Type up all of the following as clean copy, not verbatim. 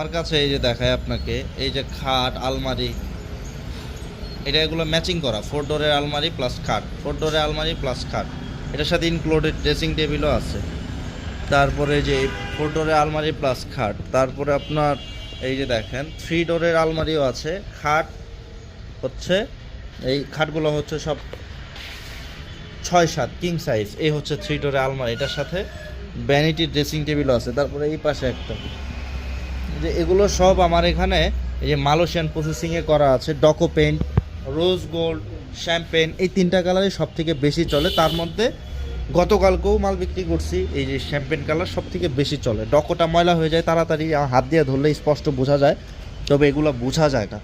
আমার কাছে এই যে দেখায় আপনাকে, এই যে খাট আলমারি, এটা এগুলো ম্যাচিং করা 4 ডোরের আলমারি প্লাস খাট, 4 ডোরের আলমারি প্লাস খাট, এটার সাথে ইনক্লুডেড ড্রেসিং টেবিলও আছে। তারপরে যে 4 ডোরের আলমারি প্লাস খাট, তারপরে আপনার এই যে দেখেন 3 ডোরের আলমারিও আছে। খাট হচ্ছে, এই খাটগুলো হচ্ছে সব 6-7 কিং সাইজ। এই হচ্ছে 3 ডোরের আলমারি, এটার সাথে ভ্যানিটি ড্রেসিং টেবিলও আছে। তারপরে এই পাশে একটা, যে এগুলো সব আমার এখানে এই যে মালয়েশিয়ান প্রসেসিংয়ে করা আছে। ডকো পেইন্ট, রোজ গোল্ড, শ্যাম্পেন, এই 3টা কালারই সব থেকে বেশি চলে। তার মধ্যে গতকালকেও মাল বিক্রি করছি, এই যে শ্যাম্পেন কালার সব থেকে বেশি চলে। ডকোটা ময়লা হয়ে যায় তাড়াতাড়ি, হাত দিয়ে ধরলে স্পষ্ট বোঝা যায়, তবে এগুলো বোঝা যায় না।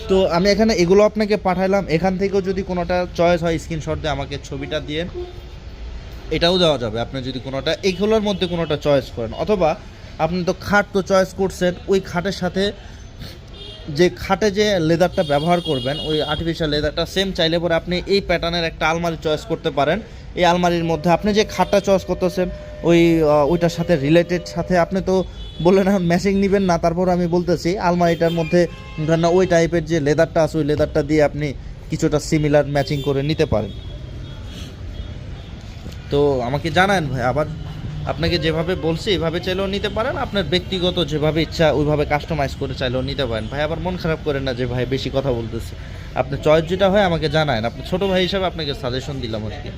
তো আমি এখানে এগুলো আপনাকে পাঠাইলাম, এখান থেকেও যদি কোনোটা চয়েস হয় স্ক্রিনশট দিয়ে আমাকে ছবিটা দিয়ে এটাও দেওয়া যাবে। আপনি যদি কোনোটা এইগুলোর মধ্যে কোনোটা চয়েস করেন, অথবা আপনি তো খাট তো চয়েস করছেন, ওই খাটের সাথে যে খাটে যে লেদারটা ব্যবহার করবেন, ওই আর্টিফিশিয়াল লেদারটা সেম চাইলে পরে আপনি এই প্যাটার্নের একটা আলমারি চয়েস করতে পারেন। এই আলমারির মধ্যে আপনি যে খাটটা চয়েস করতেছেন ওইটার সাথে রিলেটেড সাথে, আপনি তো বললেন এখন ম্যাচিং নেবেন না, তারপর আমি বলতেছি আলমারিটার মধ্যে ধরেন ওই টাইপের যে লেদারটা আছে, ওই লেদারটা দিয়ে আপনি কিছুটা সিমিলার ম্যাচিং করে নিতে পারেন। তো আমাকে জানান ভাই, আবার আপনাকে যেভাবে বলছি এভাবে চাইলেও নিতে পারেন, আপনার ব্যক্তিগত যেভাবে ইচ্ছা ওইভাবে কাস্টমাইজ করে চাইলেও নিতে পারেন। ভাই আবার মন খারাপ করেন না যে ভাই বেশি কথা বলতেছি। আপনার চয়েস যেটা হয় আমাকে জানান, আপনি ছোটো ভাই হিসাবে আপনাকে সাজেশন দিলাম আজকে।